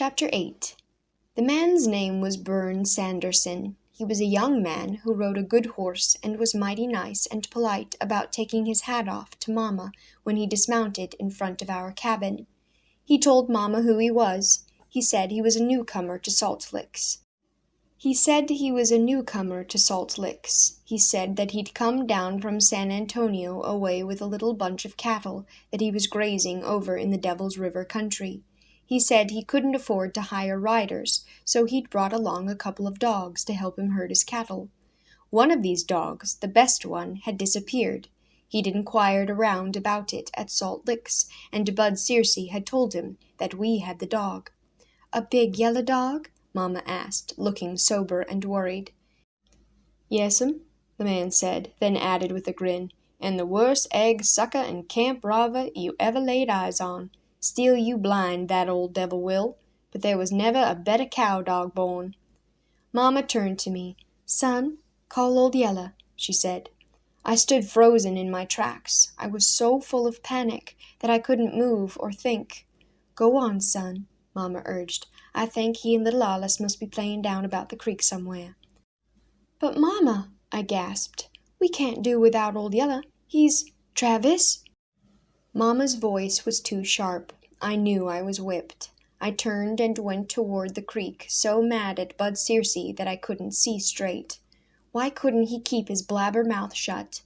Chapter 8. The man's name was Bern Sanderson. He was a young man who rode a good horse and was mighty nice and polite about taking his hat off to Mama when he dismounted in front of our cabin. He told Mama who he was. He said he was a newcomer to Salt Licks. He said that he'd come down from San Antonio away with a little bunch of cattle that he was grazing over in the Devil's River country. He said he couldn't afford to hire riders, so he'd brought along a couple of dogs to help him herd his cattle. One of these dogs, the best one, had disappeared. He'd inquired around about it at Salt Licks, and Bud Searcy had told him that we had the dog. "A big yellow dog?" Mama asked, looking sober and worried. "Yes'm," the man said, then added with a grin, "and the worst egg-sucker and camp-robber you ever laid eyes on. Steal you blind, that old devil will, but there was never a better cow-dog born." Mama turned to me. "Son, call Old Yeller," she said. I stood frozen in my tracks. I was so full of panic that I couldn't move or think. "Go on, son," Mama urged. "I think he and little Alice must be playing down about the creek somewhere." "But, Mama," I gasped, "we can't do without Old Yeller. Travis!" Mama's voice was too sharp. I knew I was whipped. I turned and went toward the creek, so mad at Bud Searcy that I couldn't see straight. Why couldn't he keep his blabber mouth shut?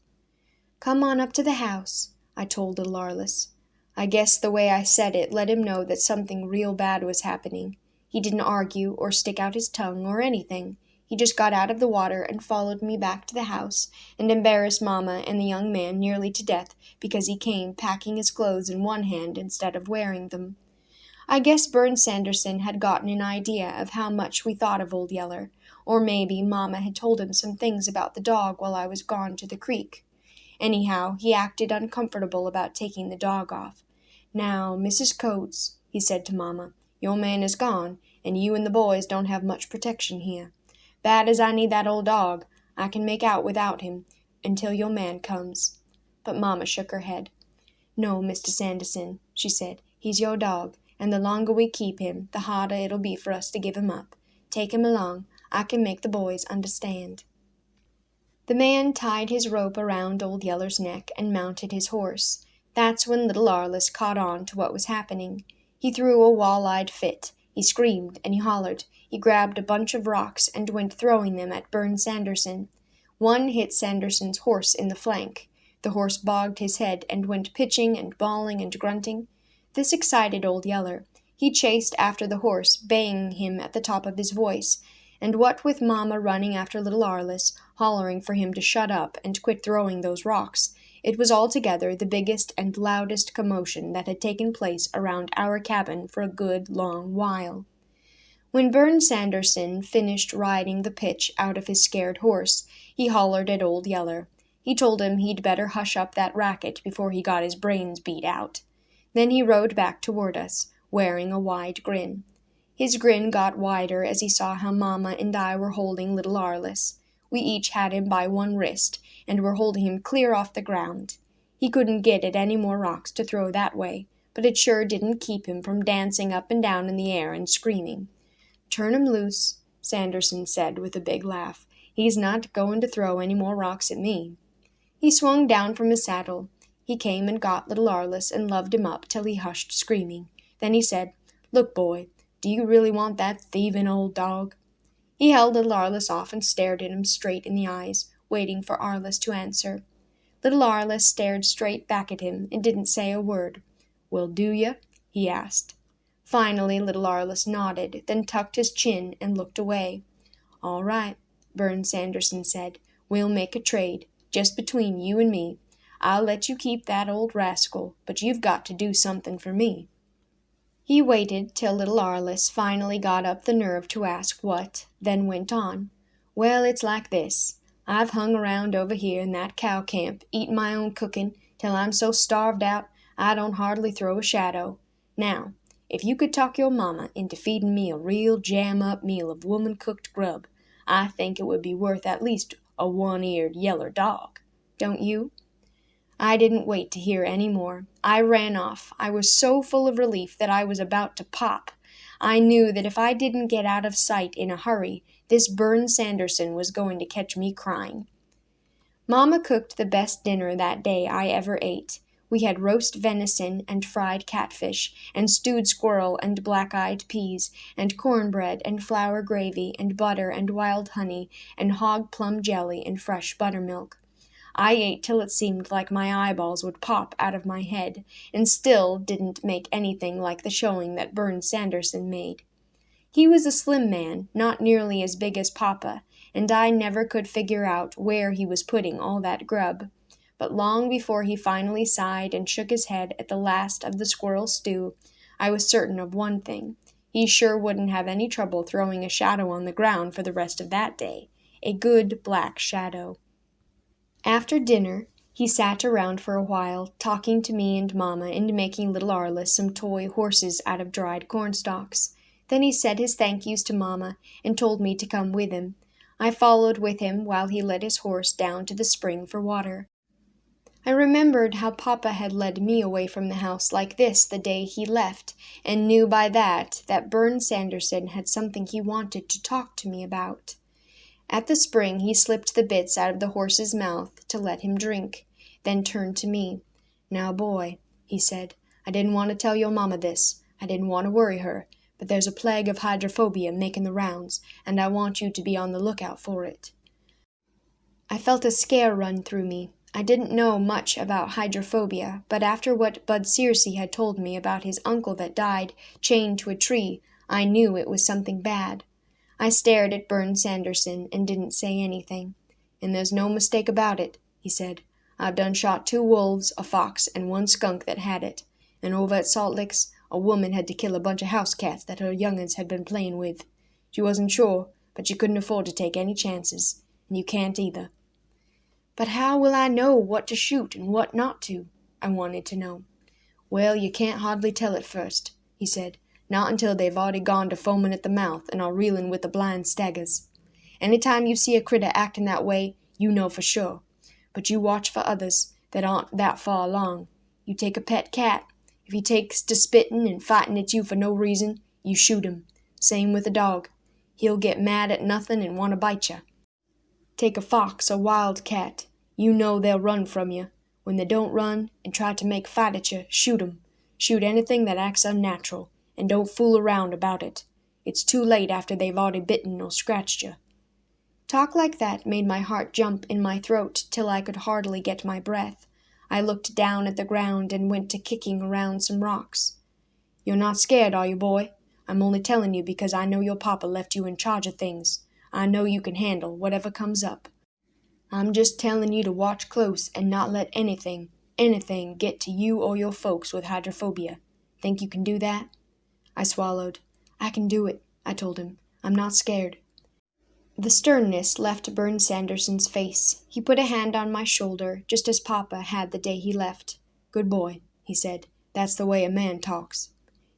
"Come on up to the house," I told little Arliss. I guess the way I said it let him know that something real bad was happening. He didn't argue or stick out his tongue or anything. He just got out of the water and followed me back to the house and embarrassed Mama and the young man nearly to death because he came packing his clothes in one hand instead of wearing them. I guess Bern Sanderson had gotten an idea of how much we thought of Old Yeller, or maybe Mama had told him some things about the dog while I was gone to the creek. Anyhow, he acted uncomfortable about taking the dog off. "Now, Mrs. Coates," he said to Mama, "your man is gone, and you and the boys don't have much protection here. Bad as I need that old dog, I can make out without him until your man comes." But Mama shook her head. "No, Mr. Sanderson," she said, "he's your dog, and the longer we keep him, the harder it'll be for us to give him up. Take him along. I can make the boys understand." The man tied his rope around Old Yeller's neck and mounted his horse. That's when little Arliss caught on to what was happening. He threw a wall-eyed fit. He screamed and he hollered. He grabbed a bunch of rocks and went throwing them at Bern Sanderson. One hit Sanderson's horse in the flank. The horse bogged his head and went pitching and bawling and grunting. This excited Old Yeller. He chased after the horse, baying him at the top of his voice, and what with Mama running after little Arliss, hollering for him to shut up and quit throwing those rocks, it was altogether the biggest and loudest commotion that had taken place around our cabin for a good long while. When Bern Sanderson finished riding the pitch out of his scared horse, he hollered at Old Yeller. He told him he'd better hush up that racket before he got his brains beat out. Then he rode back toward us, wearing a wide grin. His grin got wider as he saw how Mama and I were holding little Arliss. We each had him by one wrist, and were holding him clear off the ground. He couldn't get at any more rocks to throw that way, but it sure didn't keep him from dancing up and down in the air and screaming. "Turn him loose," Sanderson said with a big laugh. "He's not going to throw any more rocks at me." He swung down from his saddle. He came and got little Arliss and loved him up till he hushed screaming. Then he said, "Look, boy, do you really want that thieving old dog?" He held little Arliss off and stared at him straight in the eyes, waiting for Arliss to answer. Little Arliss stared straight back at him and didn't say a word. "Well, do you?" he asked. Finally, little Arliss nodded, then tucked his chin and looked away. "All right," Bern Sanderson said. "We'll make a trade, just between you and me. I'll let you keep that old rascal, but you've got to do something for me." He waited till little Arliss finally got up the nerve to ask what, then went on. "Well, it's like this. I've hung around over here in that cow camp, eating my own cooking, till I'm so starved out I don't hardly throw a shadow. Now, if you could talk your mama into feeding me a real jam-up meal of woman-cooked grub, I think it would be worth at least a one-eared yeller dog. Don't you?" I didn't wait to hear any more. I ran off. I was so full of relief that I was about to pop. I knew that if I didn't get out of sight in a hurry, this Bern Sanderson was going to catch me crying. Mama cooked the best dinner that day I ever ate. We had roast venison and fried catfish, and stewed squirrel and black-eyed peas, and cornbread and flour gravy and butter and wild honey and hog plum jelly and fresh buttermilk. I ate till it seemed like my eyeballs would pop out of my head, and still didn't make anything like the showing that Bern Sanderson made. He was a slim man, not nearly as big as Papa, and I never could figure out where he was putting all that grub. But long before he finally sighed and shook his head at the last of the squirrel stew, I was certain of one thing. He sure wouldn't have any trouble throwing a shadow on the ground for the rest of that day. A good black shadow. After dinner, he sat around for a while, talking to me and Mama and making little Arliss some toy horses out of dried cornstalks. Then he said his thank yous to Mama and told me to come with him. I followed with him while he led his horse down to the spring for water. I remembered how Papa had led me away from the house like this the day he left, and knew by that Bern Sanderson had something he wanted to talk to me about. At the spring he slipped the bits out of the horse's mouth to let him drink, then turned to me. "Now, boy," he said, "I didn't want to tell your mama this. I didn't want to worry her, but there's a plague of hydrophobia making the rounds, and I want you to be on the lookout for it." I felt a scare run through me. I didn't know much about hydrophobia, but after what Bud Searcy had told me about his uncle that died chained to a tree, I knew it was something bad. I stared at Bern Sanderson and didn't say anything. "And there's no mistake about it," he said. "I've done shot 2 wolves, a fox, and 1 skunk that had it. And over at Salt Licks, a woman had to kill a bunch of house cats that her young'uns had been playing with. She wasn't sure, but she couldn't afford to take any chances. And you can't either." "But how will I know what to shoot and what not to?" I wanted to know. "Well, you can't hardly tell at first," he said. "Not until they've already gone to foaming at the mouth and are reeling with the blind staggers. Any time you see a critter acting that way, you know for sure. But you watch for others that aren't that far along. You take a pet cat. If he takes to spitting and fighting at you for no reason, you shoot him. Same with a dog. He'll get mad at nothing and want to bite you. Take a fox or wild cat. You know they'll run from you. When they don't run and try to make fight at you, shoot 'em. Shoot anything that acts unnatural, and don't fool around about it. It's too late after they've already bitten or scratched you." Talk like that made my heart jump in my throat till I could hardly get my breath. I looked down at the ground and went to kicking around some rocks. "You're not scared, are you, boy? I'm only telling you because I know your papa left you in charge of things. I know you can handle whatever comes up. I'm just telling you to watch close and not let anything get to you or your folks with hydrophobia. Think you can do that?" I swallowed. "I can do it," I told him. "I'm not scared." The sternness left Bern Sanderson's face. He put a hand on my shoulder, just as Papa had the day he left. "Good boy," he said. "That's the way a man talks."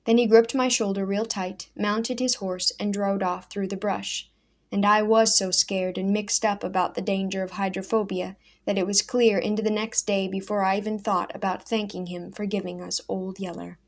Then he gripped my shoulder real tight, mounted his horse, and rode off through the brush. And I was so scared and mixed up about the danger of hydrophobia that it was clear into the next day before I even thought about thanking him for giving us Old Yeller.